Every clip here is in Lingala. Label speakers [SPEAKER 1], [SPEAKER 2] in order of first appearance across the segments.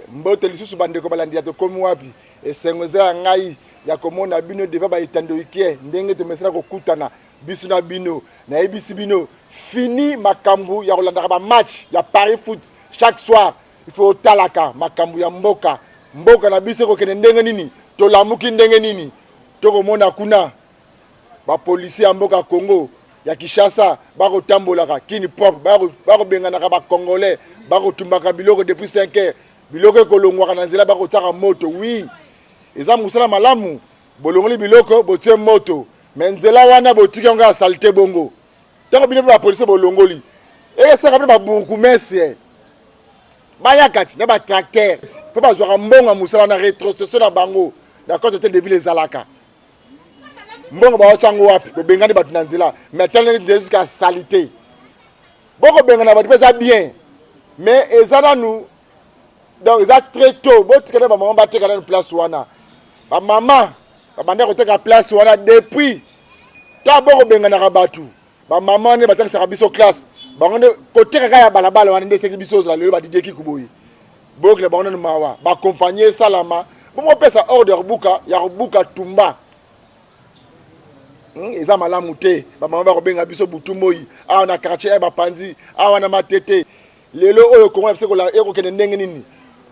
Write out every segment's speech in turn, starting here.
[SPEAKER 1] mbote lisusu bandeko balandi to komi wapi esengweza ngai ya komona bino deva ba itando ikie ndenge to mesana ko kutana biso na bino na ebisi bino fini makambu ya kolanda ba match ya Paris Foot chaque soir il faut talaka makambu ya mboka na biso ko kene ndenge nini to lamuki ndenge nini to komona kuna ba policier ya mboka Congo ya Kinshasa bako tambolaka kini pop bako bengana ba congolais bako tumbaka biloko depuis 5 heures biloko kolongwa na nzela bako tsaka moto oui eza musala malamu bolongoli biloko botie moto menzela wana botika nga salté bongo tango bino ba police bolongoli e saka ba burkumese baya kati na ba tracteur pe ba zwa mbonga musala na rétrocession na bango na côté de ville ezalaka mbongo ba otsango wapi be bengani batu na nzela mais tellement jusqu'à salité boko bengana batu pesa bien mais ezana nous donc ça très tôt botikana ba maman bateka na place wana ba maman ba banda ko teka place wana depuis ta boko bengana ka batu ba maman ne bataka biso classe ba ngone ko teka ya balabala wana ndese biso za lelo ba dijeki kuboyi bokle ba ngone mawa ba accompagner salama bomo pesa order buka ya buka tumba eza malamu te ba maman ba ko benga biso butu moyi awa na quartier ba panzi awa na matete lelo oyo kongo biso ko la eko kene ndenge nini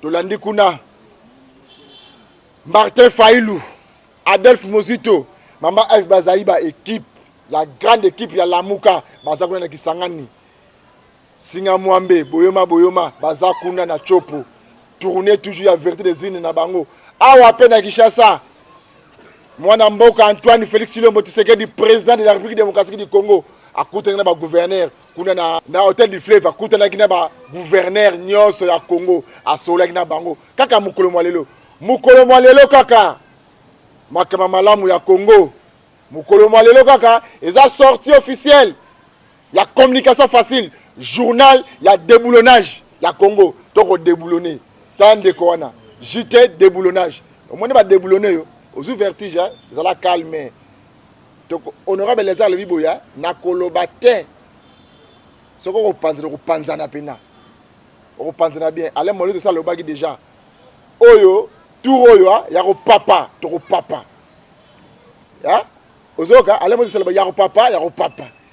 [SPEAKER 1] to landi kuna Martin Failou Adolphe Mozito Mama F Bazaïba équipe la grande équipe ya Lamuka baza kuna na Kisangani Singa Mwambe Boyoma baza kuna na Chopo tourner toujours ya vérité des îles na bango awa pe na Kinshasa mwana mboka Antoine Félix Tshilombo Tshisekedi président de la République démocratique du Congo akutana na ba gouverneur kuna na hôtel du fleuve akutana na ba gouverneur nyonso ya Congo asola na bango kaka mukolo mwalelo kaka makama malamu ya Congo mukolo mwalelo kaka eza sortie officielle ya communication facile journal ya déboulonnage ya Congo toko déboulonner tande ko wana JT déboulonnage omone ba déboulonner yo aux vertige ezala calme donc honorable les arts le biboya na koloba te soko ko panzana pena o panzana bien ale molito ça le bagi déjà oyo tout oyo ya ko papa to ko papa ya ozoka ale molito ça ya ko papa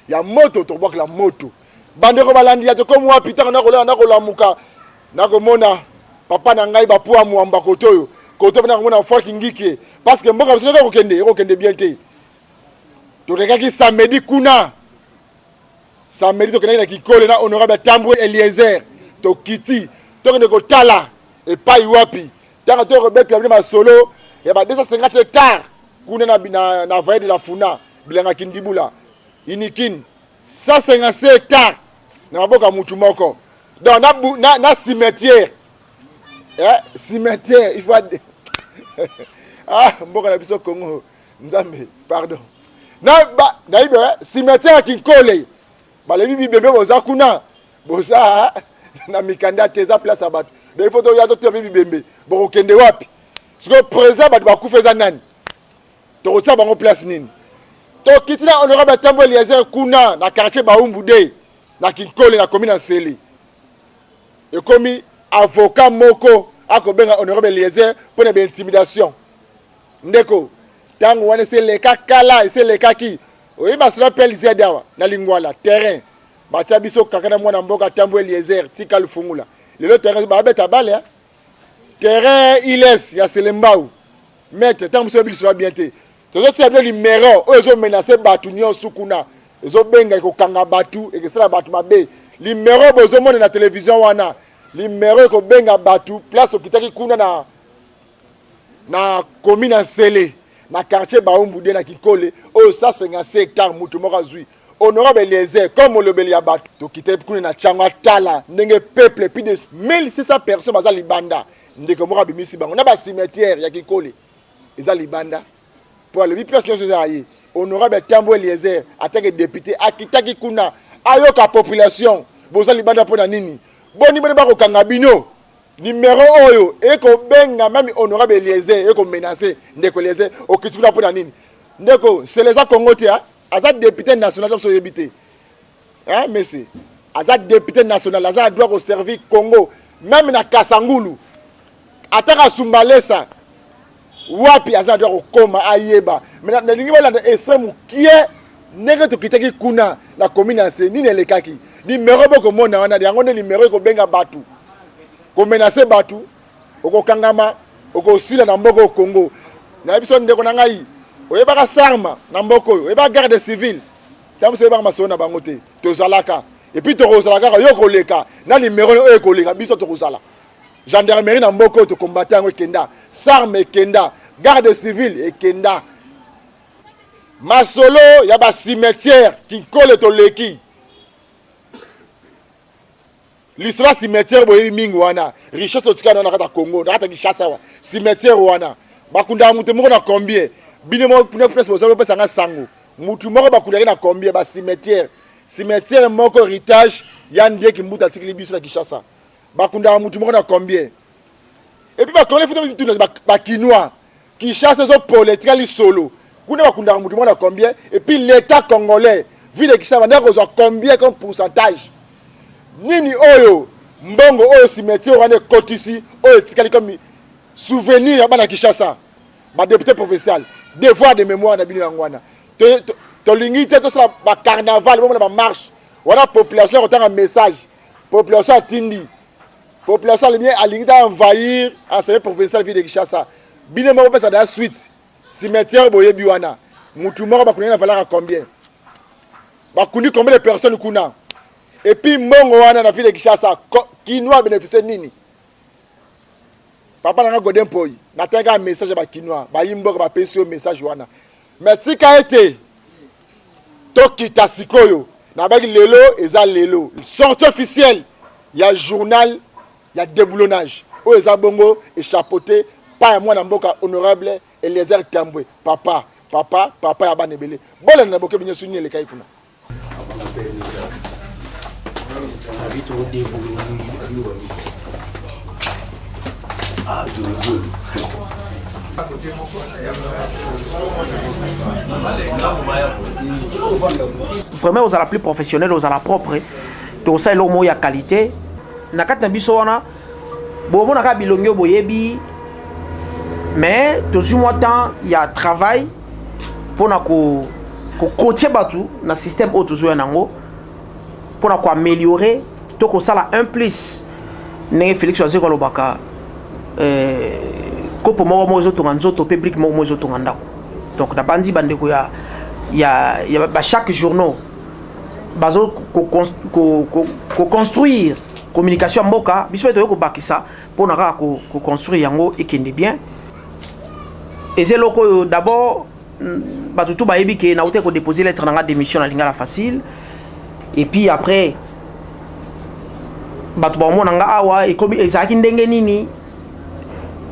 [SPEAKER 1] ya moto to bok la moto bande ko balandi ya to ko mwa pitaka na ko lamuka na ko mona papa na ngai ba po amwamba kotoyo koto bana ko mona foki ngike parce que mboka biso ko kende bien te to rekaki samedi kuna samedi to kende na kikole na honorable Tambwe Eliezer to kiti to kende ko tala e pai wapi tanga to rebeka bina solo ya ba 250 hectares kuna na vallée de la Funa bilanga kindibula inikin 150 hectares na maboka mutu moko donc na cimetière cimetière il faut mboka na biso Congo nzambe pardon na ibe cimetière kinkole balebi bibembe boza kuna boza na mikanda teza place abatu de photo ya to tebi bibembe boko kende wapi siko présent batu bakufeza nani to kotsa bango place nini to kitina honorable Tambwe Eliezer kuna na quartier Baumbude na kinkole na commune Nsele et komi avocat moko akobenga honorable Eliezer pour une intimidation ndeko tango wana c'est le kakala c'est le kaki oyi ba sona pel zedawa na lingwala terrain batia biso kakana mwana mboka Tambwe Eliezer tika lufungula lelo terrain ba beta bale terrain iles ya Selembao maître tango so biso bien te tozo stable numéro ozo menacer batu nyonso kuna ezo benga ko kanga batu e kesala batu mabe numéro bozo mona na télévision wana numéro ko benga batu place okitaki kuna na commune Nsele na quartier Baumbude na Kikole o 150 hectares mutu moko azui honorable Eliezer comme le beli ya batu to kite kuna na changwa tala ndenge peuple plus de 1600 personnes baza libanda ndeko moko bimisi bango na ba cimetière ya Kikole eza libanda pour le plus que ça aye honorable Tambwe Eliezer attaque député akitaki kuna ayoka population boza libanda pona nini boni ba ko kanga bino numéro oyo eko benga même honorable Eliezer eko menacer ndeko Eliezer okitikula pona nini ndeko c'est les Congo te aza député national so yebité hein monsieur aza député national aza droit au servir Congo même na Kasangulu ataka Sumbalesa wapi aza doit kokoma ayeba mais na lingi bala esemu kie ndenge tokitaki kuna na commune ya Nini elekaki numéro boko mona wana yango nde numéro ko benga batu ko menacer batu okokangama okosila na mboko Congo na biso ndeko na ngai oyebaka sarma na mboko oyeba garde civile tamu oyebaka masona bango te tozalaka et puis tozalaka yo koleka na numéro oyo koleka biso tokozala gendarmerie na mboko to combattant ngo kenda sarme kenda garde civile ekenda masolo ya ba cimetière kikole to leki l'histoire cimetière boyi mingi wana richesse otika na kata Congo na kata Kinshasa wa cimetière wana bakunda mutu moko na combien bine mo kuna presse bozo pesa nga sango mutu moko bakunda na combien ba cimetière moko héritage ya ndeki mbuta tikili biso na Kinshasa bakunda mutu moko na combien et puis bakole futa tout ba kinois Kinshasa zo politique solo kuna bakunda mutu moko na combien et puis l'état congolais ville de Kinshasa ndeko zo combien comme pourcentage nini oyo mbongo oyo cimetière wana kotisi oyo tikali comme souvenir ya bana Kinshasa ba député provincial devoir de mémoire na bino yangwana to lingite to sala ba carnaval bo na ba marche wana population ko tanga message population atindi population le bien alingita envahir enseigner provincial ville de Kinshasa bino mo pesa da suite cimetière boyebi wana mutu moko bakuna na valeur combien bakuni combien de personnes kuna et puis mbongo wana na ville de Kinshasa kinois bénéficier nini papa nanga Godin Poy natanga message ba kinois ba yimboka ba pesio message wana mais tika été to kita sikoyo na baki lelo eza lelo sortie officielle ya journal ya déboulonnage o eza bongo échapeauté pa moi na mboka honorable Eliezer Tambwe papa ya banebele bola na boke binyo sunni le kai kuna
[SPEAKER 2] Vraiment aux à la plus professionnelle, aux à la propre, tout ça l'homme il y a qualité. Na kat na biso wana bon mon aka bilongyo boyebi mais tout moi temps il y a travail pour na ko coacher batu na système auto zo nango pour na ko améliorer to ko sala un plus ne Félix Azeko lobaka kopo moko mozo to nzoto public moko mozo to ngandako donc na bandi bande ko ya ba chaque journaux bazo ko construire communication mboka biso to ko bakisa pour na ko construire yango ekende bien et c'est loko d'abord batutu ba yebi ke na ote ko déposer lettre na démission na lingala facile et puis après batu ba mona nga awa e komi ezaki ndenge nini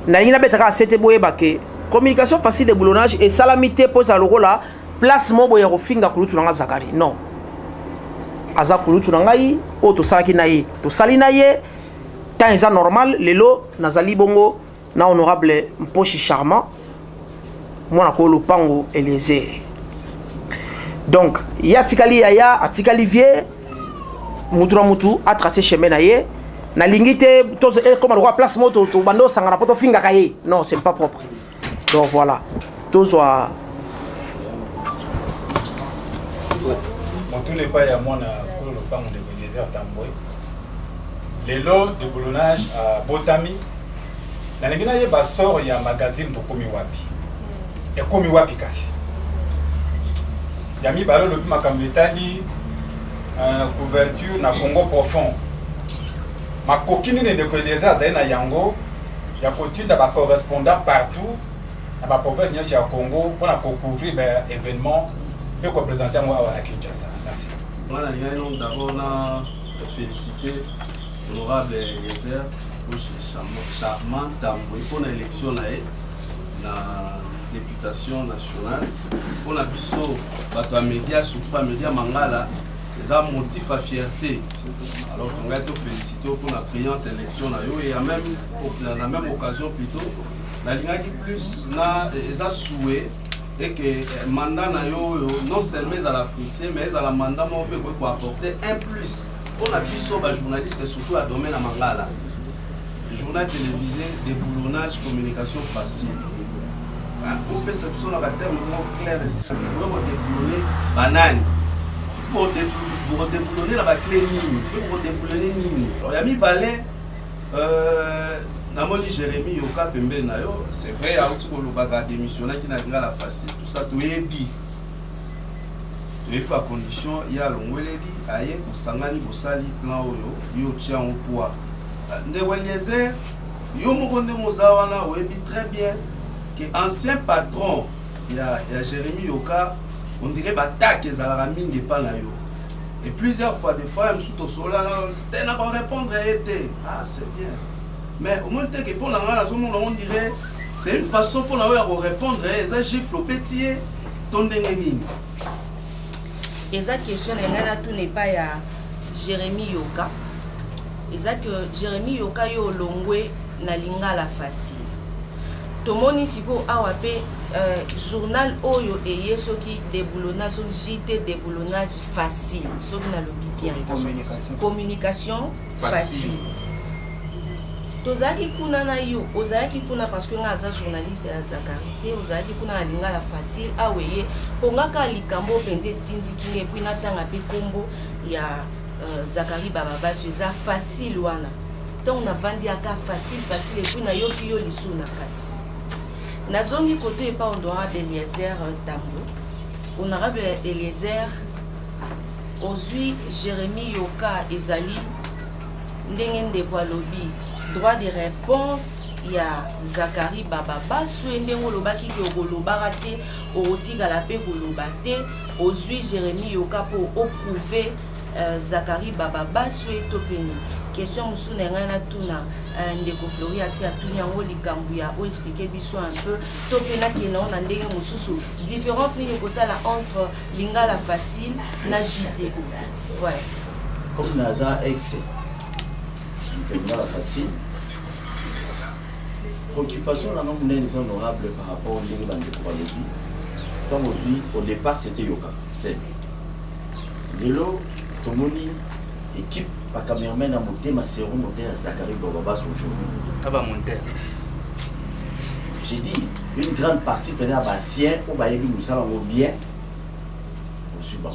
[SPEAKER 2] na lingina betaka sete boye bake communication facile de boulonnage et salamité pour ça loko la place mo boye ko finga kulutu na Zakari non aza kulutu na ngai o to salaki na ye to sali na ye tant eza normal lelo nazali bongo na honorable Mposhi Charmant mwana ko lopango Eliezer donc ya tikali ya atikali vie mutu na mutu a tracé chemin na ye na lingite to comme le place moto to bando sangana poto finga kaye non c'est pas propre donc voilà to soit
[SPEAKER 3] tout n'est pas à moi pour le pan de Eliezer Tambwe. Les lots de boulonnage à Botami. Dans les binaires, il sort il y a un magazine de Komiwapi. Et Komiwapi kasi. Il y a mis ballon le Makambetali, couverture na Congo profond. Ma coquine de Eliezer Zaina Yango, il y a continué d'avoir correspondant partout. À ma province, il y a Congo pour couvrir des événements. Je vais présenter moi à la Kinshasa. Merci.
[SPEAKER 4] Moi, d'abord, on a félicité l'honorable Eliezer pour Charmant Tambwe pour l'élection de la députation nationale. Pour la biso, les médias, surtout les médias Mangala, ils ont un motif à fierté. Alors, on a été félicité pour la brillante élection. Et à la même occasion, plutôt, la Ligue plus, ils ont souhaité et que le mandat non seulement à la frontière, mais à la mandat pour apporter un plus. On a vu sur les journalistes, surtout à domaine à Mangala. journal télévisé, déboulonnage, communication facile. On peut se sur la terme clair et simple. Pour déboulonner banane. Pour déboulonner la clé nini. Pour déboulonner nini. Il y a mis balai. Namoli Jérémy Yoka Pembe Nayo. C'est vrai, il y a un démissionnaire qui n'a pas la facile. Tout ça, tout est bien. Et pas condition, il y a l'ongoleli, aïe, pour sangani, pour sali, plan yo tient au poids. Ndeweliezer, yo mokonde mozawana, oebi très bien que ancien patron, il y a Jérémy Yoka, on dirait batak et zala mine pas na yo. Et plusieurs fois, des fois, je suis au sol là, c'était n'a pas répondre à été. Ah, c'est bien. Mais au moins que pour la on dirait, c'est une façon pour la répondre, ça gifle au pétier, ton dénéni.
[SPEAKER 5] Et ça question tout n'est pas à Jérémy Yoka. Et ça que Jérémy Yoka yo longwe na lingala facile. Tomoni siko awape journal oyo eye soki déboulonnage JT déboulonnage facile. Soki na le bien communication facile. Tozaki kuna na yo, ozaki kuna parce que nga za journaliste à Zakarité, ozaki kuna na lingala facile aweye pongaka likambo pende tindi kinge puis natanga pe kombo ya Zakari Baba tu za facile wana. Donc na vandi aka facile et puis na yoki yo lisu na kati. Na zongi côté pas honorable Eliezer Tambo. Honorable Eliezer ozui Jérémy Yoka ezali ndenge ndekwa lobi droit de réponse, il y a Zakari Baba, Suende Molobaki Golobate, Otika la paix Golobate, Ozui Jérémy Yoka pour approuver Zakari Baba, Sué Topeni. Question Moussou Nengana Tuna, Ndeko Flori Asi Atunia Likambuya, ou expliquer biso un peu, Topena Kenon, Nandenge Moussou, différence entre Lingala facile, Najite. Ouais.
[SPEAKER 6] Comme Naza excès. La facile. Préoccupation là non les honorables par rapport au niveau de l'économie. Tant aujourd'hui au départ c'était Yoka. C'est Lelo Tomoni équipe par cameraman à monter ma sérum monter à Zakari Baba aujourd'hui.
[SPEAKER 7] Ah bah monter.
[SPEAKER 6] J'ai dit une grande partie peut-être à Bastien au Bayebi nous allons bien. Je suis bon.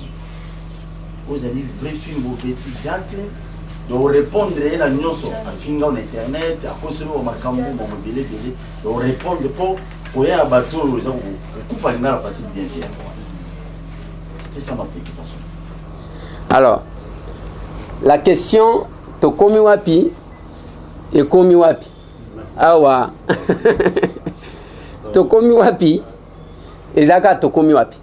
[SPEAKER 6] Vous avez vrai film au petit Zacle. De répondre à la nyonso à finga en internet à consommer au makambo mon mobile de répondre pour y avoir bateau aux gens au coup fallait la facile bien bien. C'était ça ma préoccupation.
[SPEAKER 8] Alors la question tokomi wapi et komi wapi awa tokomi wapi ezaka tokomi wapi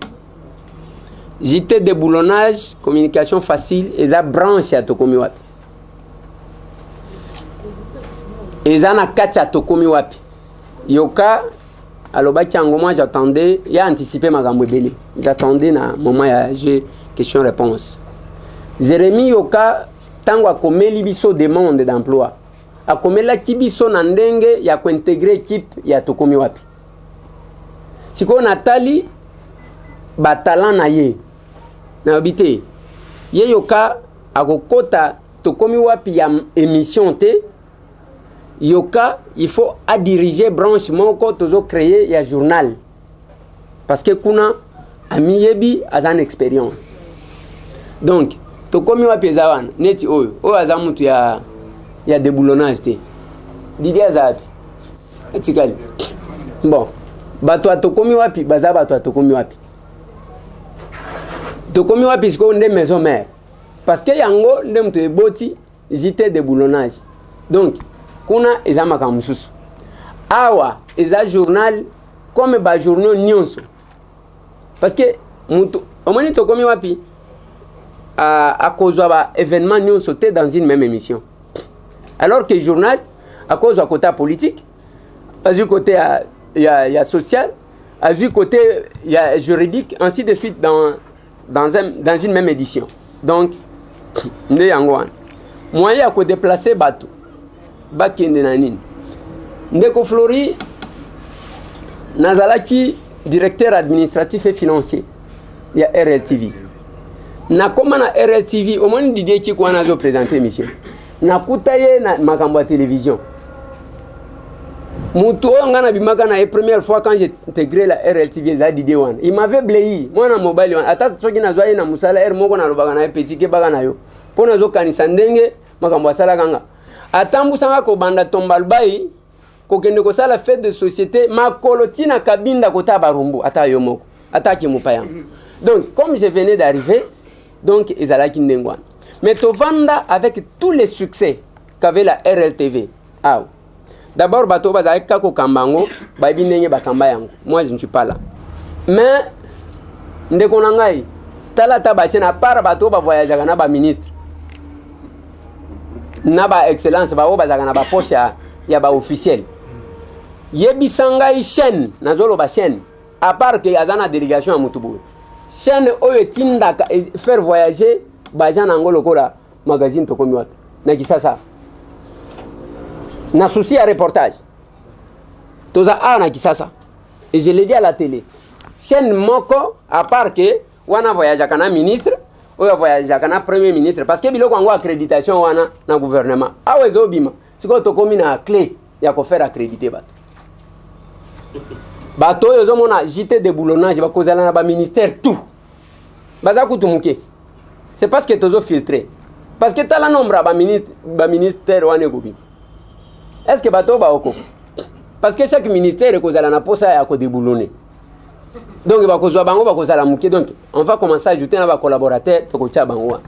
[SPEAKER 8] JT déboulonnage communication facile eza branche à tokomi wapi Ezana katia tokomi wapi. Yoka alobaki yango moi j'attendais, il a anticipé ma gambebele. J'attendais na moment ya j'ai question réponse. Jérémy Yoka tango akomeli biso demande d'emploi. Akomela kibiso na ndenge ya ko intégrer équipe ya tokomi wapi. Siko Natali ba talent na ye. Na obité. Ye Yoka akokota tokomi wapi ya émission te. Yoka, il faut à diriger branche moko tozo créer ya journal. Parce que kuna amiyebi azan expérience. Donc, to komi wa pezawan neti oyo azamutu ya déboulonnage te. Didier Azapi. Etikali. Bon, bato atokomi wapi baza bato atokomi wapi. Tokomi wapi siko nde maison mère. Parce que yango nde mutu eboti JT déboulonnage. Donc kuna eza makamususu awa eza journal comme ba journaux nyonso parce que mutu omoni tokomi wapi à cause ba événement nyonso te dans une même émission alors que journal à cause à côté politique à du côté il y a social à du côté il y a juridique ainsi de suite dans une même édition donc nde yango wana moyen à ko déplacer bateau bakende na nini Ndeko Flori nazalaki directeur administratif et financier ya RLTV na koma na RLTV au moins Didier Chikwana zo présenter émission na kutaye na makambo ya télévision Mutu ngana bimaka na première fois quand j'ai intégré la RLTV za Didier wana. Il m'avait bléi. Moi na mobile wana. Ata soki na zwa na musala moko na lobaka na petit ke baka na yo. Pona zo kanisa ndenge makambo asala kanga. Atambu sanga ko banda tombalbai ko kende ko sala fête de société makolo tina kabinda kota barumbu ata yo moko. Ata ki mupaya. Donc comme je venais d'arriver, donc ezala ki ndengwana. Mais tovanda avec tous les succès qu'avait la RLTV. Ah. D'abord, bateau bazai kako kambango, baby nenge bakamba yango. Moi, je ne suis pas là. Mais, ndeko nangai, tala tabache na para bateau ba voyager na ba ministre. Na ba excellence ba o bazaka na ba poche ya ba officiel. Yebi sangai chaîne, nazolo ba chaîne. À part que azana délégation à Mutubu. Chaîne oyo tinda faire voyager ba jana ngolo kola magazine to komi wat. Na kisasa. Na souci à reportage. Toza na kisasa. Et je l'ai dit à la télé. Chaîne moko à part que wana voyage kana ministre, ou voyage kana premier ministre parce que biloko ngo accréditation wana na gouvernement. Awe zobima. Siko to komi na clé ya ko faire accréditer bato. Bato yo zo mona JT de boulonnage ba kozala na ba ministère tout. Baza kutumuke. C'est parce que tozo filtré. Parce que tala nombre ba ministère wana gobi. Est-ce que bateau ba oko? Parce que chaque ministère est kozala na posa ya ko déboulonner. Donc ba kozwa bango ba kozala muke, donc on va commencer à ajouter na ba collaborateurs to ko tia bango.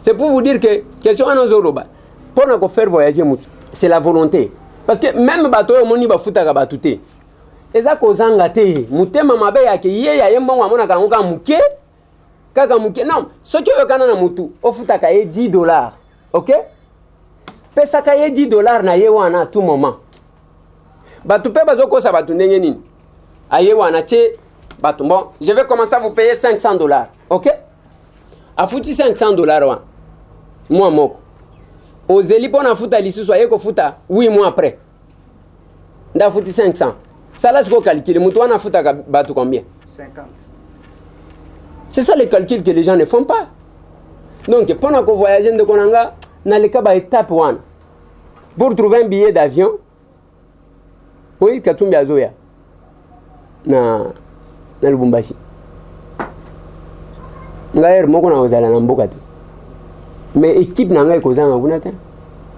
[SPEAKER 8] C'est pour vous dire que question anozoloba pour na ko faire voyager mutu. C'est la volonté. Parce que même bateau moni ba futa ka batute. Eza kozanga te mutema mabe ya ke ye ya yembo amona ka ngoka muke kaka muke. Non, ce que okana na mutu ofuta ka $10. OK? Pesa ka ye $10 na ye wana à tout moment. Batu pe bazo ko sa batu ndenge nini? Aye wana che batu bon, je vais commencer à vous payer $500. OK? A futi $500 wa. Moi moko. Ozeli pona futa lisusu aye ko futa 8 mois après. Nda futi 500. Ça là je ko calculer mutu wana futa ka batu combien? 50. C'est ça les calculs que les gens ne font pas. Donc pendant qu'on voyage de konanga na le kaba étape 1. Pour trouver un billet d'avion, oui, Katumbi Azoya, na Lubumbashi. Ngayer moko na ozala na mboka te. Mais équipe na ngai kozanga kuna te.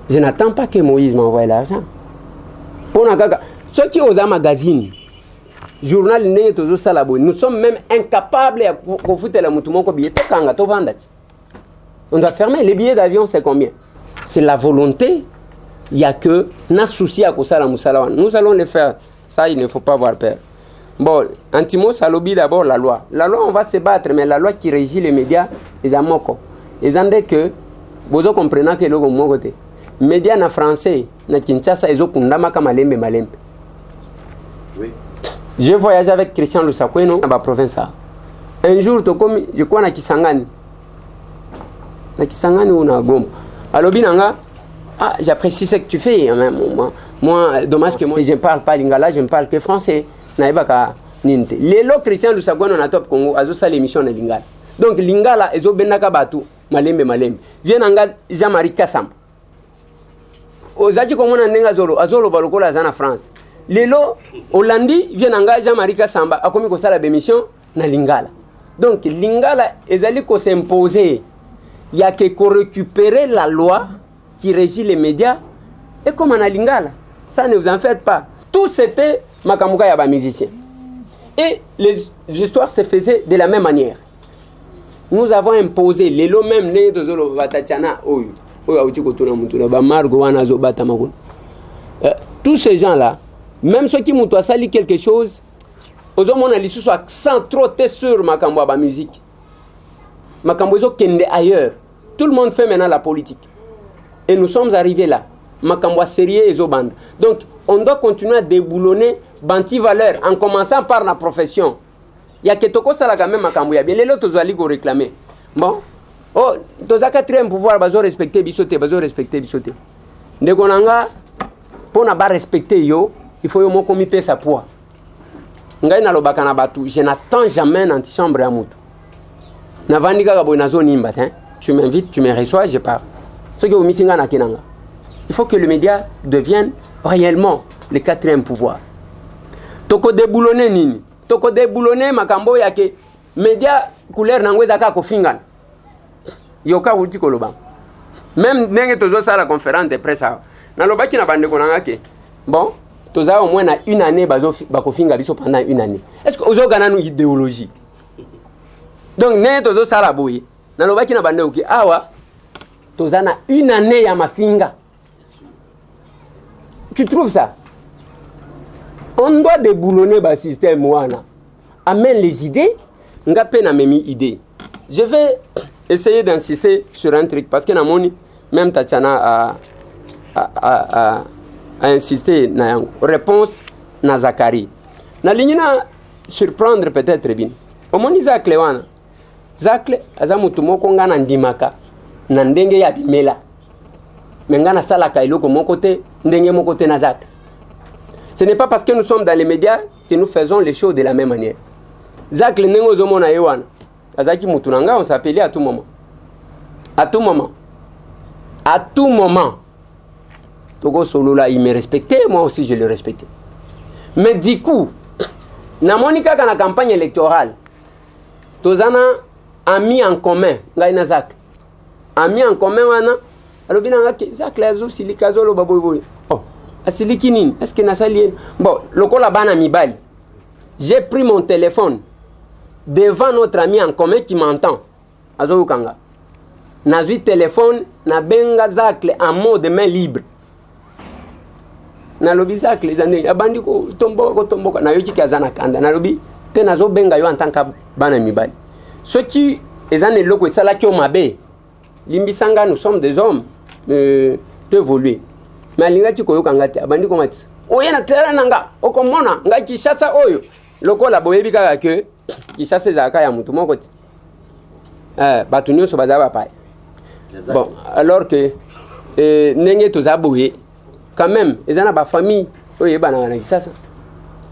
[SPEAKER 8] Je n'attends pas que Moïse m'envoie l'argent. Pona kaka, ceux qui osent magazine, journal ndenge tozo sala boy, nous sommes même incapables ya ko futela mutu moko billet to kanga to vanda. On doit fermer les billets d'avion, c'est combien? C'est la volonté. Il n'y a que na souci à Kosala Moussalawan. Nous allons le faire. Ça, il ne faut pas avoir peur. Bon, Antimo Salobi d'abord la loi. La loi, on va se battre, mais la loi qui régit les médias, les amoko. Les andés que, vous comprenez que l'on mon côté. Médias na français, na Kinshasa, ils ont kundama kama malembe. Oui. J'ai voyagé avec Christian Lusakweno dans la province. Un jour, je crois na Kisangani. Na Kisangani ou na Goma. Alors, binanga. Ah, j'apprécie ce que tu fais. Moi, dommage que moi, je ne parle pas lingala, je ne parle que français. Naibaka ninte. Lelo Christian Lusagwana na top Congo, azo sa l'émission na lingala. Donc lingala ezo benaka batu malembe. Vient anga Jean-Marie Kassam. Ozaji komona ndenga azolo balokola za na France. Lelo Hollandi vient anga Jean-Marie Kassamba akomi ko sala émission na lingala. Donc lingala ezali ko s'imposer. Il y a que récupérer la loi qui régit les médias, et comme en a lingala, ça ne vous en faites pas. Tout c'était Makamuka Yaba musicien. Et les histoires se faisaient de la même manière. Nous avons imposé les lots même né de Zolo Vatachana, tous ces gens-là, même ceux qui m'ont sali quelque chose, aux hommes on a les sous accent trop sur Makambo Yaba musique. Makambo Zo Kende ailleurs. Tout le monde fait maintenant la politique. Et nous sommes arrivés là. Makambo sérieux et Zoband. Donc, on doit continuer à déboulonner Banti valeur en commençant par la profession. Il y a que Toko Salaga même Makambo. Il y a bien les autres qui ont réclamé. Bon. Oh, dans un quatrième pouvoir, bazo respecter bisoté, bazo respecter bisoté. Ndekonanga, pour ne pas respecter yo, il faut yo komi pe sa poids. Ngai na lobaka na batu, je n'attends jamais une antichambre à mutu. Navandika ka boy nazo nimba, hein. Tu m'invites, tu me reçois, je pars. Ce que vous missing na kinanga. Il faut que le média devienne réellement le quatrième pouvoir. Toko déboulonner nini? Toko déboulonner makambo yake média couleur nangweza ka kofingana. Yoka wuti koloba. Même ndenge tozo sala conférence de presse na lobaki na bande konanga ke. Bon, toza au moins na une année bakofinga biso pendant une année. Est-ce que ozo gana nous idéologie? Donc ne tozo sala boye. Na lobaki na bande oki awa toza na une année ya mafinga. Tu trouves ça? On doit déboulonner le système wana. Amène les idées, nga pe na memi idée. Je vais essayer d'insister sur un truc parce que na moni même Tatiana a insisté na yango. Réponse na Zakari. Na lignina surprendre peut-être bien. Omoni Zakle wana. Zakle azamutu moko nga na ndimaka na ndenge ya bimela. Menga na sala ka iloko moko te ndenge moko te na Zakle. Ce n'est pas parce que nous sommes dans les médias que nous faisons les choses de la même manière. Zakle ndenge ozomona yewana. Azaki mutu nanga on s'appelait à tout moment. À tout moment. À tout moment. Togo Solo là, il me respectait, moi aussi je le respectais. Mais du coup, na monika kana campagne électorale, tozana ami en commun, ngai na Zakle. Ami en commun wana, alobi nanga ke Zakle azo silika zolo baboy. Oh, asiliki nini? Est-ce que na sali? Bon, lokola bana mibali. J'ai pris mon téléphone devant notre ami en commun qui m'entend. Azo kanga. Nazui téléphone na benga Zakle en mode main libre. Na lobi Zakle zane abandi ko tomboka na yoki kazana kanda na lobi te nazo benga yo en tant que bana mibali. Ce qui ezane loko sala ki o mabe. Limbisanga nous sommes des hommes évoluer. Mais alinga ti koyoka ngati abandi ko matisa. Oye na tera nanga okomona ngai Kishasa oyo lokola boyebi kaka ke Kishasa ezaka ya mutu moko ti. Batu nyonso bazaba pa. Bon, alors que ndenge tozaboye quand même ezana ba famille oyo ebana na Kishasa.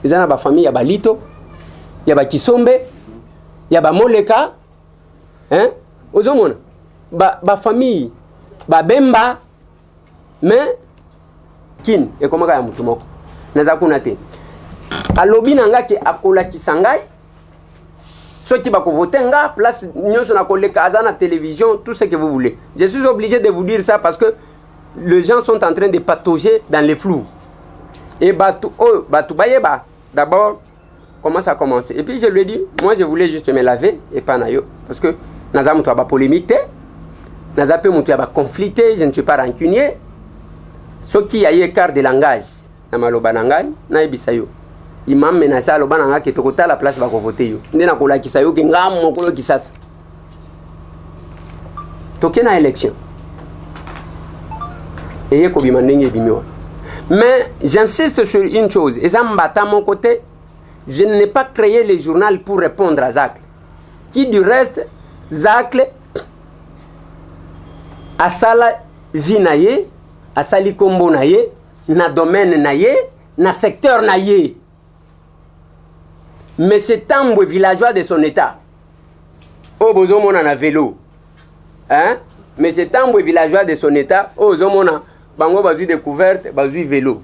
[SPEAKER 8] Ezana ba famille ya Balito, ya ba Kisombe, ya ba Moleka. Hein? Ozomona ba famille ba Bemba mais kin e komaka ya mutu moko. Naza kuna te. Alobi nanga ke akola kisangai. Ceux qui va voter nga place nyonso na koleka azana télévision tout ce que vous voulez. Je suis obligé de vous dire ça parce que les gens sont en train de patauger dans les flous. Et batu bayeba d'abord comment ça a commencé. Et puis je lui ai dit moi je voulais juste me laver et pas nayo parce que naza mutu ba polémique, naza pe mutu ba conflicté, je ne suis pas rancunier. Ce qui a eu écart de langage na maloba nangai na ebisayo. Il m'a menacé à l'Obananga qui est à la place va voter. Il n'a pas qui sayo qui ngam mokolo qui sas. Toké na élection. Et yé kobi mandenge bimio. Mais j'insiste sur une chose. Et ça m'bata mon côté. Je n'ai pas créé le journal pour répondre à Zakle. Qui du reste, Zakle a sala vie naye, a sali kombo naye, na domaine naye, na secteur naye. Mais c'est Tambwe villageois de son état. Oh, bozomo na vélo. Hein? Mais c'est Tambwe villageois de son état. Oh, zomona bango bazui découverte, bazui vélo.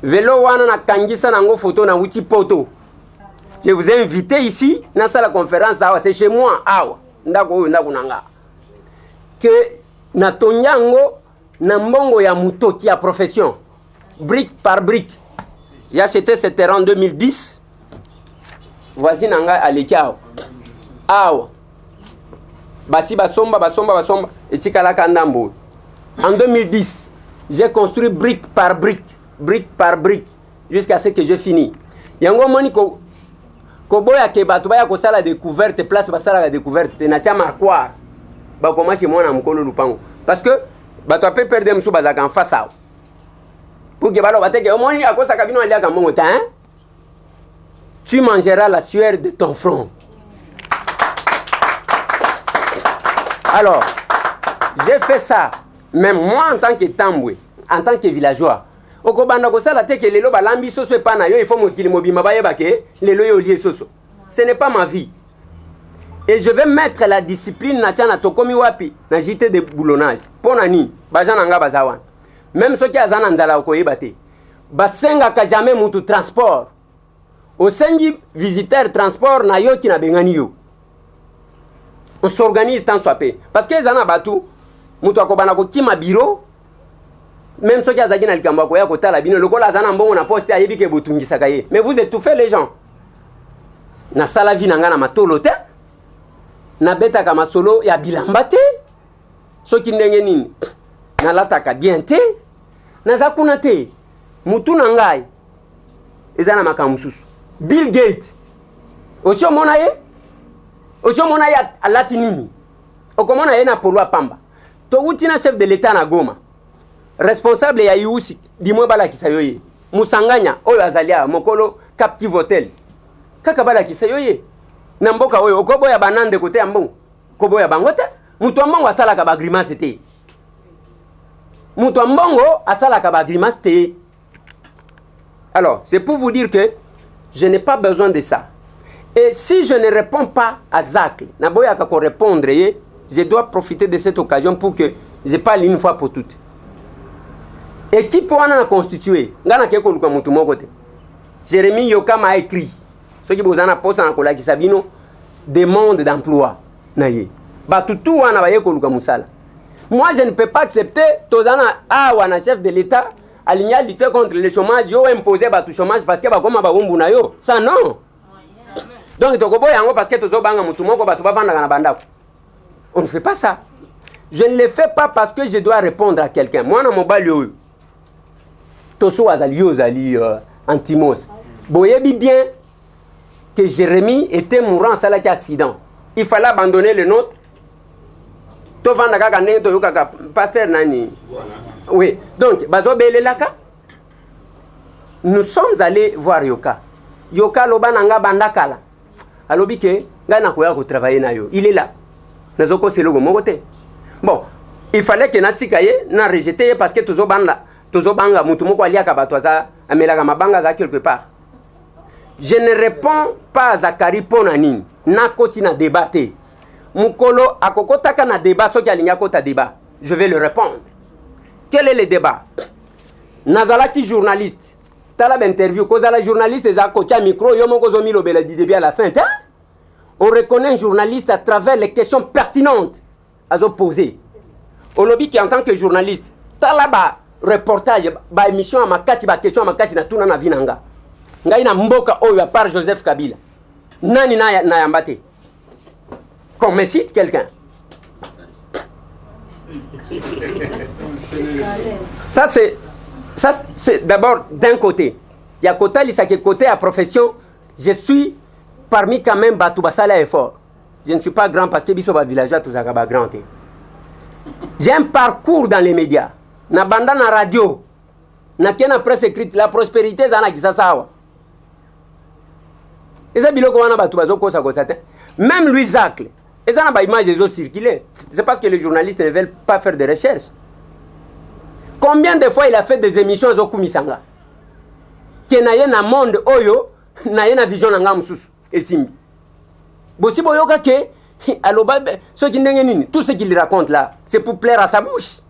[SPEAKER 8] Vélo wana na kangisa nango photo na wuti poto. Je vous ai invité ici dans la conférence awa, c'est chez moi awa. Ndako nanga. Que na tonyango na mbongo ya mutoki ya profession. Brique par brique. J'ai acheté ce terrain en 2010. Voici nanga alekiao. Awa. Basi basomba etikala kandambo. En 2010, j'ai construit brique par brique jusqu'à ce que j'ai fini. Yango moni ko boya ke batu baya ko sala découverte place ba sala la découverte na chama quoi. Ba commencer mona mukolo lupango parce que batu peut perdre msu bazaka en face awa. Pour que balo bateke moni akosa kabino alia kamongo ta hein. Tu mangeras la sueur de ton front. Alors, j'ai fait ça. Même moi, en tant que Tambwe, en tant que villageois, ce n'est pas ma vie. Et je vais mettre la discipline na tokomi wapi na JT de boulonnage. Pour nani, bajananga bazawan. Même ceux qui azana nzala okoyeba te. basengaka jamais mutu transport osengi visiteur transport na yo ki na bengani yo on s'organise tant soit peu parce que ezana batu mutu akobana kokima bureau même soki azaki na likambo akoya kotala bino lokola azana mbongo na poste ayebi ke botungisaka ye mais vous étouffez les gens na sala vi na nga na matolo te na betaka masolo ya bilamba te soki ndenge nini nalataka bien te naza kuna te mutu na ngai eza na makambo mosusu Bill Gates osio mona ye alati nini okomona ye na polo apamba touti na chef de l'état na Goma responsable ya IUC dimwe balakisa yo ye musanganya oyo azalia mokolo captive hotel kaka balakisa yo ye na mboka oyo okoboya banande kote ya mbongo koboya bango te mutu wa mbongo asalaka ba grimace te mutu wa mbongo asalaka ba grimace te. Alors c'est pour vous dire que je n'ai pas besoin de ça. Et si je ne réponds pas à Zach, naboyaka ko répondre ye, je dois profiter de cette occasion pour que je parle une fois pour toutes. Équipe wana na constitué ngana ke ko luka mutu moko te. Jérémy Yokama a écrit ce qui bozana posa na kolakisa bino demande d'emploi na ye. Batutu wana ba ye ko luka musala. Moi je ne peux pas accepter tozana wana chef de l'état aligné à lutter contre le chômage yo imposer batu chômage parce que ba koma ba bombu na yo. Ça non. Donc tokobo yango parce que tozo banga mutu moko batu ba vanda na bandako. On ne fait pas ça. Je ne le fais pas parce que je dois répondre à quelqu'un. Moi na mobali yo toso azali ozali antimos. Boyebi bien que Jérémy était mourant à l'accident. Il fallait abandonner le nôtre. To vanda kaka ndenge to yokaka pasteur nani. Oui. Donc bazo belelaka. Nous sommes allés voir Yoka. Yoka loba nanga bandakala. Alobi ke nga na koya ko travailler na yo. Il est là. Nazoko selogo mokote. Bon, il fallait que natika ye na rejeter parce que tozo banga mutu moko aliaka batwaza amelaka mabanga za quelque part. Je ne réponds pas à Zakari Ponanine. Na koti na débatté. Mukolo akokotaka na débat soki alinga kota débat. Je vais le répondre. Quel est le débat? Nazalaki journaliste. Tala interview kozala journaliste za kocha micro yo moko zo mi lobela di début à la fin. On reconnaît un journaliste à travers les questions pertinentes à opposer. On lobby qui en tant que journaliste, tala ba reportage ba émission à makati ba question à makati na tuna na vinanga. Ngai na mboka oyo à part Joseph Kabila. Nani na yambate. Qu'on me cite quelqu'un. Ça c'est d'abord d'un côté. Il y a côté qui côté à profession, je suis parmi quand même Batou Basala effort. Je ne suis pas grand parce que biso ba villageois tout ça ba grand. J'ai un parcours dans les médias. Na banda na radio. Na kena presse écrite la prospérité zana kisasawa. Eza biloko wana Batou bazo kosa kosa te. Même Louis Zacle. Eza na ba image ezo circuler. C'est parce que les journalistes ne veulent pas faire de recherche. Combien de fois il a fait des émissions zo kumisanga? Kenaye na monde oyo na ye na vision na nga mususu esimbi. Bosi boyoka ke aloba ce qui ndenge nini tout ce qu'il raconte là c'est pour plaire à sa bouche.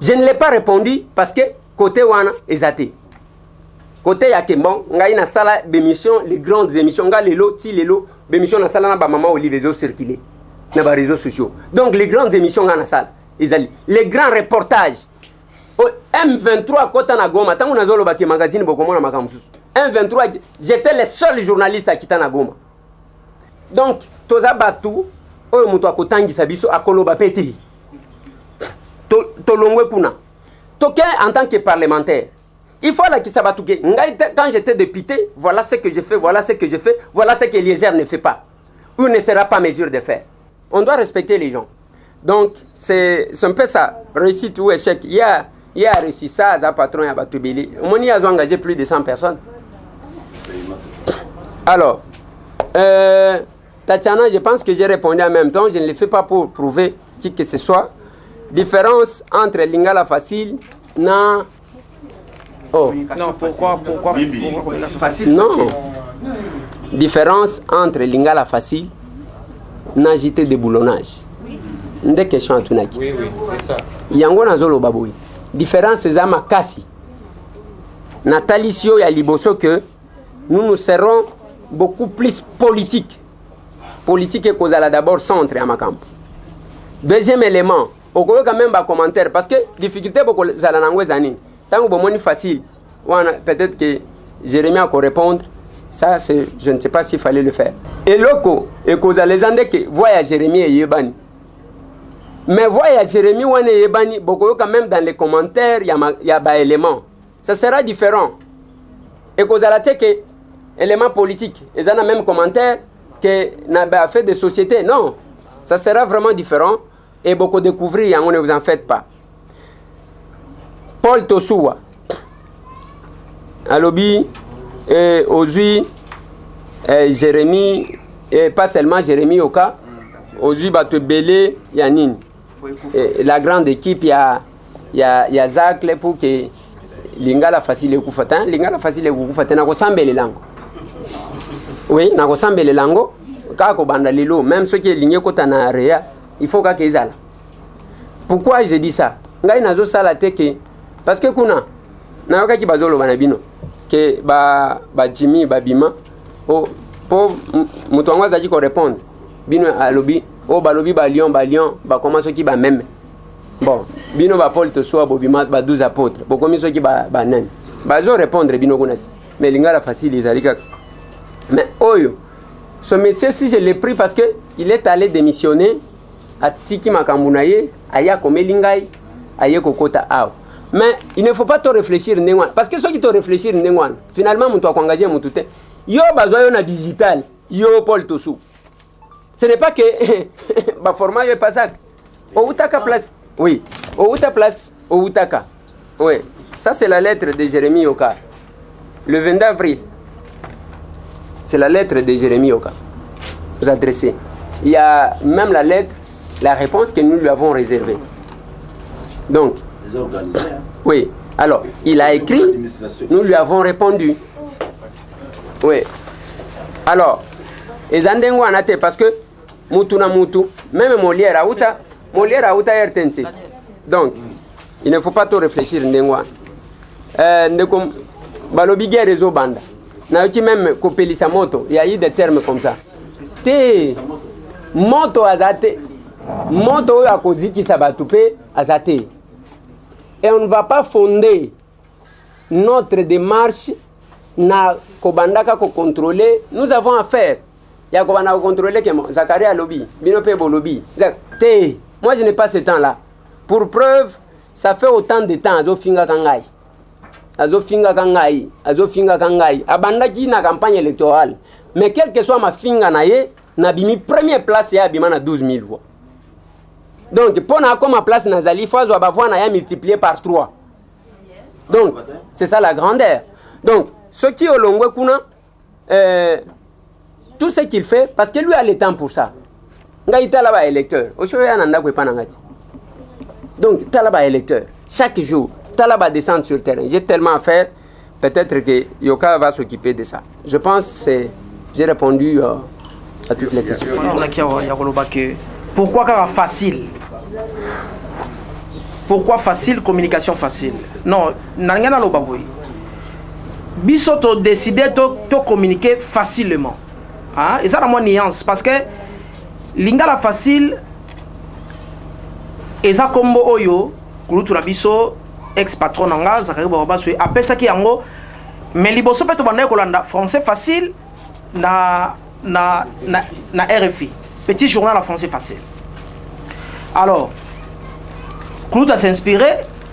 [SPEAKER 8] Je ne l'ai pas répondu parce que côté wana ezate. Côté ya kembon ngai na sala d'émission les grandes émissions nga lelo ti lelo d'émission na sala na ba maman Olivier zo circuler na ba réseaux sociaux. Donc les grandes émissions nga na sala ezali les grands reportages M23 kota na Goma tangu nazolo baki magazine bokomona makamsusu M23 j'étais le seul journaliste à Kitana Goma. Donc toza batu oyo mutu akotangisa biso akoloba peti to longwe kuna toke en tant que parlementaire il faut la kisabatuke ngai quand j'étais député voilà ce que je fais voilà ce que je fais voilà ce que Eliezer ne fait pas ou ne sera pas mesure de faire. On doit respecter les gens. Donc c'est un peu ça, réussite ou échec. Il y a réussi ça, ça patron à Batubili. On y a engagé plus de 100 personnes. Alors, Tatiana, je pense que j'ai répondu en même temps. Je ne le fais pas pour prouver qui que ce soit. Différence entre Lingala facile, na... Oh.
[SPEAKER 2] Non, pourquoi
[SPEAKER 8] facile? Non. Différence entre Lingala facile, na JT de boulonnage. Une question à Tunaki.
[SPEAKER 7] Oui, c'est ça.
[SPEAKER 8] Yango na zolo baboui. différence eza makasi na talisio ya liboso que nous serons beaucoup plus politique ekozala d'abord centre ya makambo. Deuxième élément, okoyoka même ba commentaire parce que difficulté bokozala nango ezani tango bomoni facile wana peut-être que Jérémie a ko répondre. Ça, je ne sais pas s'il fallait le faire. Et loko, et cause les andés que voyez Jérémie et Yébani. Mais voyez Jérémie ou Yébani, beaucoup quand même dans les commentaires, il y a des éléments. Ça sera différent. Et cause à la tête que éléments politiques, ils ont même commentaire que n'a fait des sociétés. Non, ça sera vraiment différent et beaucoup découvrir, on ne vous en faites pas. Paul Tosoua, Alobi. Et aujourd'hui, Jérémie, et pas seulement Jérémie Oka, aujourd'hui, Belé, Yanine. La grande équipe, il y a Zach pour que Lingala facile le Koufatan. Lingala facile le Koufatan, n'a pas les langues. Oui, n'a pas les langues. Kako banda lilo, même ceux qui ligné kota na area, il faut qu'ils aillent. Pourquoi je dis ça? Ngai nazo sala teke parce que kuna na yoka ki bazolo banabino. Que ba Jimmy babima o po mutu wangu azaji ko répondre bino alobi o balobi ba lion ba commence ki ba même bon bino ba Paul Tosoua bobima ba 12 apôtres bo komiso ki ba nan ba zo répondre bino kuna mais lingala facile izalika mais oyo ce monsieur si je l'ai pris parce que il est allé démissionner à tiki makambunaye aya komelingai aye kokota aw. Mais il ne faut pas te réfléchir parce que ceux qui te réfléchissent finalement on doit engager mon tout yo besoin na digital yo Paul Tosoua. Ce n'est pas que ba format est pas ça. Au Utaka place. Oui, au Utaka place au Utaka. Oui. Ça c'est la lettre de Jérémie Oka. Le 22 avril. C'est la lettre de Jérémie Oka. Vous adressez. Il y a même la lettre, la réponse que nous lui avons réservée. Donc
[SPEAKER 6] organisé, hein?
[SPEAKER 8] Oui, alors il a écrit, nous lui avons répondu. Oui, alors, parce que Moutou na Moutou, même Molière a RTNC. Donc, il ne faut pas trop réfléchir. Balobi guerre réseau banda. Même Kopelisa moto, il y a eu des termes comme ça. Moto azate, moto a causi qui s'abatoupe azate. Et on ne va pas fonder notre démarche na kobandaka ko contrôler. Nous avons affaire. Il y a kobanda ko contrôler que Zachary a lobby, binope bolobi. Moi je n'ai pas ce temps-là. Pour preuve, ça fait autant de temps azo finga kangai. Abandaki na campagne électorale. Mais quelle que soit ma finga naye, na bimi première place ya bima na 12 000 voix. Donc, pour ma place Nazali, il faut avoir multiplié par 3. Donc, c'est ça la grandeur. Donc, ce qui est au long tout ce qu'il fait, parce que lui a le temps pour ça. Donc, il est électeur. Donc, il est électeur. Chaque jour, il est descendre sur le terrain. J'ai tellement à faire, peut-être que Yoka va s'occuper de ça. Je pense que j'ai répondu à toutes les questions.
[SPEAKER 2] Pourquoi car facile? Pourquoi facile, communication facile? Non, n'angana lo baboy. Biso to décider to communiquer facilement. Hein? Et ça la moins nuance parce que lingala facile et ça combo oyo kulutu na biso ex patron nanga Zachary Boroba so apesa ki yango mais liboso peto banda kolanda français facile na RFI. Petit journal en français facile. Alors, Claude a s'inspiré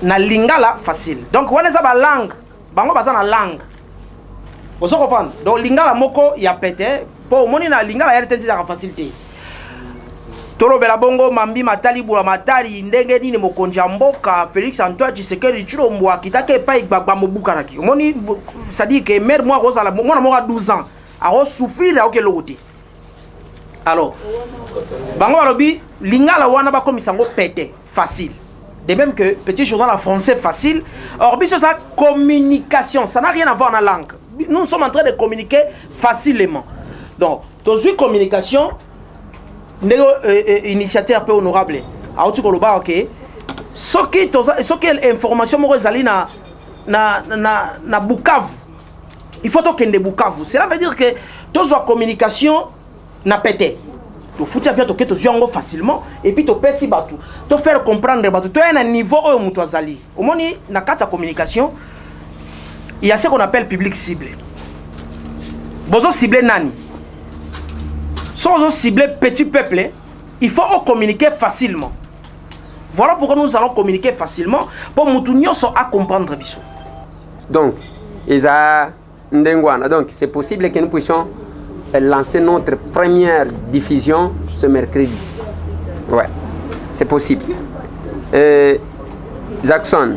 [SPEAKER 2] na lingala facile. Donc, on est à la langue. Bango basa na langue. Vous comprenez? Donc, lingala moko ya pété. Pour moni na lingala RTNC za facilité. Toro bela bongo mambi matali bula matali ndenge nini mokonja mboka Félix Antoine Tshisekedi Tshilombo kitake pa igbagba mobukaraki. Moni ça dit que mère moi rozala mona moka 12 ans. A souffrir à aucun côté. Alors, bango alobi lingala wana ba comme sango pété facile. De même que petit journal en français facile. Or biso ça communication, ça n'a rien à voir dans la langue. Nous sommes en train de communiquer facilement. Donc, dans une communication initiateur peu honorable. A autre koloba OK. soki information moko ezali na Bukavu, il faut tokende Bukavu. Cela veut dire que tozwa communication na pété. To fouti avion toke tozwa ngo facilement et puis to pesi batu. To faire comprendre batu. To un niveau oyo mutu azali. Omoni na kati ya communication, il y a ce qu'on appelle public ciblé. Bozo cibler nani? Si on cibler petit peuple, il faut communiquer facilement. Voilà pourquoi nous allons communiquer facilement pour nous à comprendre biso.
[SPEAKER 8] Donc, donc c'est possible que nous puissions lancer notre première diffusion ce mercredi. Ouais, c'est possible. Jackson,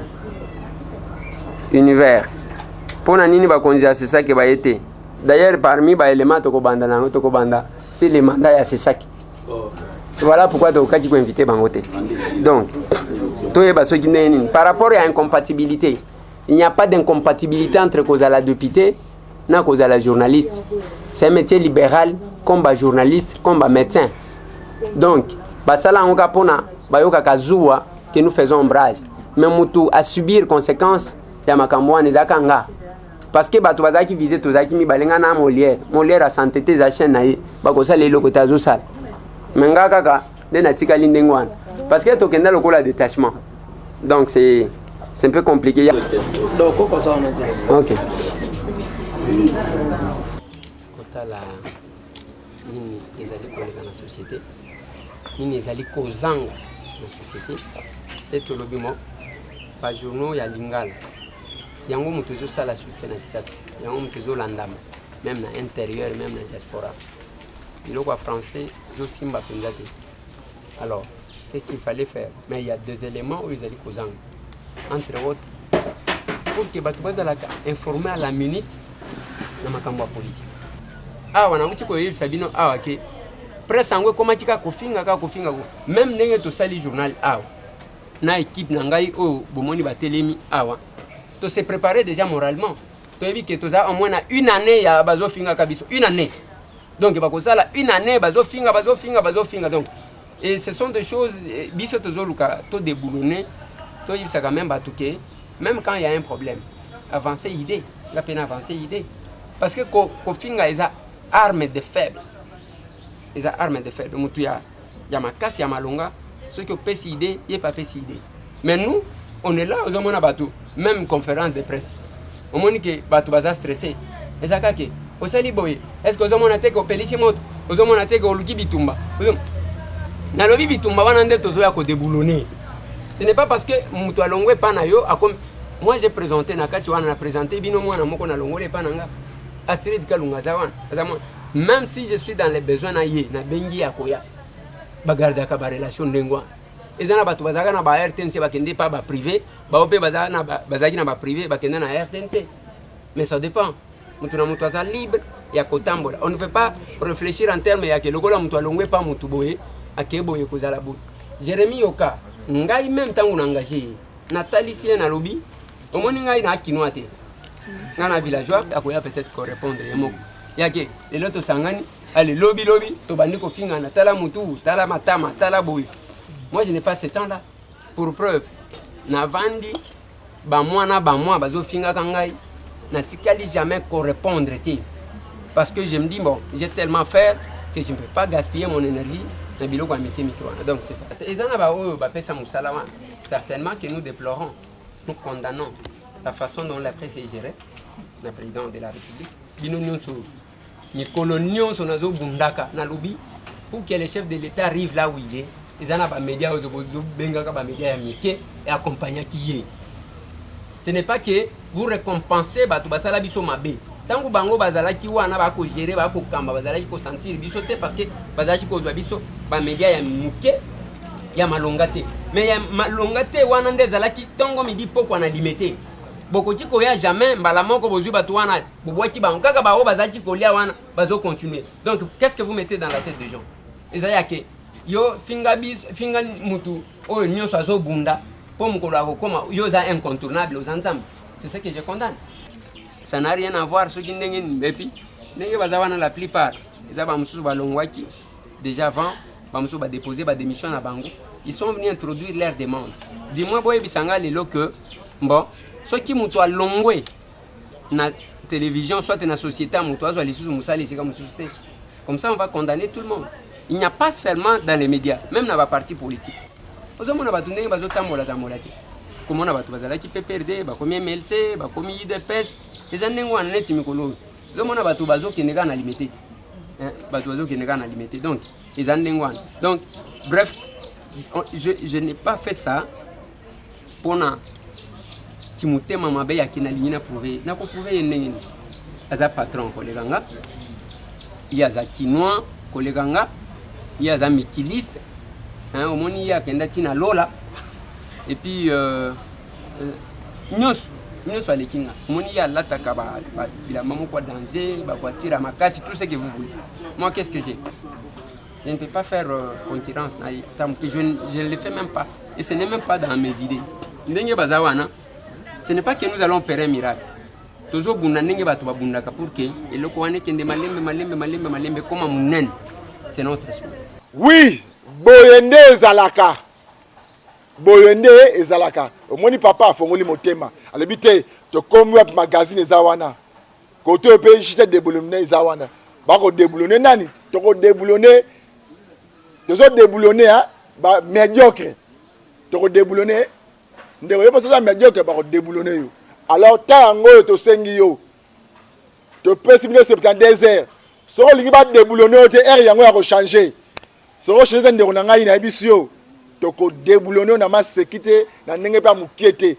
[SPEAKER 8] Univers, pour nani ba konza c'est ça qui va être. D'ailleurs parmi les éléments tokobanda na tokobanda, c'est les mandats c'est ça. Voilà pourquoi tu as invité Bangote. Donc, par rapport à l'incompatibilité, il n'y a pas d'incompatibilité entre cause à la député et cause à la journaliste. C'est un métier libéral comme journaliste, comme médecin. Donc, que nous faisons ombrage. Mais nous à subir conséquences, il y a makamwa nezakanga. Parce que tu vas qui visiter tous qui mi balenga na Molière à santé tes chaîne na bakosa les lokota zo sal. Menga kaka de na tika lindengwana parce que tokenda lokola détachement. Donc c'est un peu compliqué.
[SPEAKER 2] Donc quoi ça on a dit.
[SPEAKER 8] OK. Kota la nini ezali koleka na société. Nini ezali kozanga na société. Et to lobimo ba journaux ya lingala. Yango mutu zo sala soutien na kisasa. Yango mutu zo landama même na intérieur même na diaspora. Il est français, Zosimba Pendate. Alors, qu'est-ce qu'il fallait faire? Mais il y a deux éléments où ils allaient causer. Entre autres, pour que Batoubaza informer à la minute dans ma campagne politique. Ah, on a dit que Sabino, ah, ok. Presse en comment tu as kofinga, même n'ayant tout ça les journal, ah, na équipe n'angai, oh, bomoni batelemi, ah, tu s'es préparé déjà moralement. Tu as vu que tu as au moins une année à Bazofinga Kabiso, une année. Donc, il y a une année, bazofinga. Donc, et ce sont des choses, biso tozoluka, to déboulonné, to yibsa quand même batouké, même quand il y a un problème. Avancer idée, la peine avancer idée. Parce que kofinga ils a armes de faible. Ils a armes de faible. Donc, il y a ma casse, il y a ma longa, ceux qui ont payé idée, il n'y a pas payé idée. Mais nous, on est là, aux hommes à bateau, même conférence de presse. Au moment que bateau baza stressé, et ça kake. Est-ce que vous avez été au Pélissimo? Vous avez été au Luki Bitumba? Dans le Bitumba, on a été déboulonné. Ce n'est pas parce que Moutou Alongwe Panayo, moi j'ai présenté, on a présenté, Astrid Kalunga Zawan. Même si je suis dans les besoins, na bengi akoya, bagarde ka ba relation ndengwa. Ezana batu bazaka na ba RTNC bakende pa ba privé, ba opé bazana bazaki na ba privé bakende na RTNC. Mais ça dépend. Mutu libre ya kotambola. On ne peut pas réfléchir en termes ya que lokola mutu alongwe pa mutu boye akeboye kozala boye. Jérémy Yoka ngai même tangu na engagé Nathalie Sien na lobby omoni ngai na kinoate. Ngana villageois akoya peut-être ko répondre yemoko. Yake lelo to sangani allez lobby to bandi ko finga na tala mutu tala matama tala boye. Moi je n'ai pas ce temps là. Pour preuve na vandi ba mwana bazo finga kangai. Na tikali jamais correspondre. Parce que je me dis, bon, j'ai tellement fait que je ne peux pas gaspiller mon énergie. Donc c'est ça. Certainement que nous déplorons, nous condamnons la façon dont la presse est gérée, le président de la République. Nous colonions son azo bundaka na lobby pour que le chef de l'État arrive là où il est. Ils ont des médias, et accompagnent qui est. Ce n'est pas que vous récompensez basala biso mabe. Tant que bango bazala ki wana ba ko gérer ba ko kamba bazala ko sentir biso te parce que bazala ko zwa biso ba média ya muke ya malongate. Mais ya malongate wana ndezala ki tongo midi poko na limité. Boko ti ko ya jamais mbala moko bozui batu wana bobwaki bango kaka ba o bazala ki ko lia wana bazo continuer. Donc qu'est-ce que vous mettez dans la tête des gens? Ezaya ke yo finga mutu o nyonso azo bunda. Incontournable aux ensembles. C'est ce que je condamne. Ça n'a rien à voir ce qui n'est pas la plupart. Déjà avant, déposer ma démission à Bango. ils sont venus introduire leurs demandes. Dis-moi, boy, bisanga lelo que, bon, soit qui moutoua longwe na télévision, soit dans la société, moutoua, soit les sous-moussali, c'est comme société. Comme ça, on va condamner tout le monde. Il n'y a pas seulement dans les médias, même dans la partie politique. Vous avez dit, comment on a battu bazala qui PPRD, bakomi MLC, bakomi IDPS, les années où on est mikolo. Vous avez battu bazo qui n'est pas limité. Battu bazo qui n'est pas limité. Donc, les années où donc, bref, je n'ai pas fait ça pour na Timothée Mamabe ya qui n'a ligne prouvé. N'a pas prouvé n'engeni. Aza patron koleganga. Il y a za Kinois koleganga. Il y a za mikiliste. Au moins il y a kenda tina lola. Et puis nyos alekinga. Au moins il y a lataka ba bila maman quoi danger, ba voiture à makasi, tout ce que vous voulez. Moi qu'est-ce que j'ai? Je ne peux pas faire concurrence. Je ne le fais même pas. Et ce n'est même pas dans mes idées. Ce n'est pas que nous allons opérer un miracle. Pour que c'est notre choix.
[SPEAKER 1] Oui, Boyende Zalaka. Boyende Zalaka. Au moins, papa a fait motema. Alebite, to comme web magazine Zawana. Côté pays, j'étais déboulonné Zawana. Bako déboulonné nani. To déboulonné. Les autres déboulonnés, hein, médiocre. Tu déboulonné. Ne voyez pas ça médiocre, bah déboulonné. Alors, tango, tu sengi yo. Tu peux simuler 72 heures. Si on va déboulonner, tu es yango à changer. Si on change de ronanga ina ebisio, tu peux déboulonner na ma sécurité, na n'engé pas moukiete.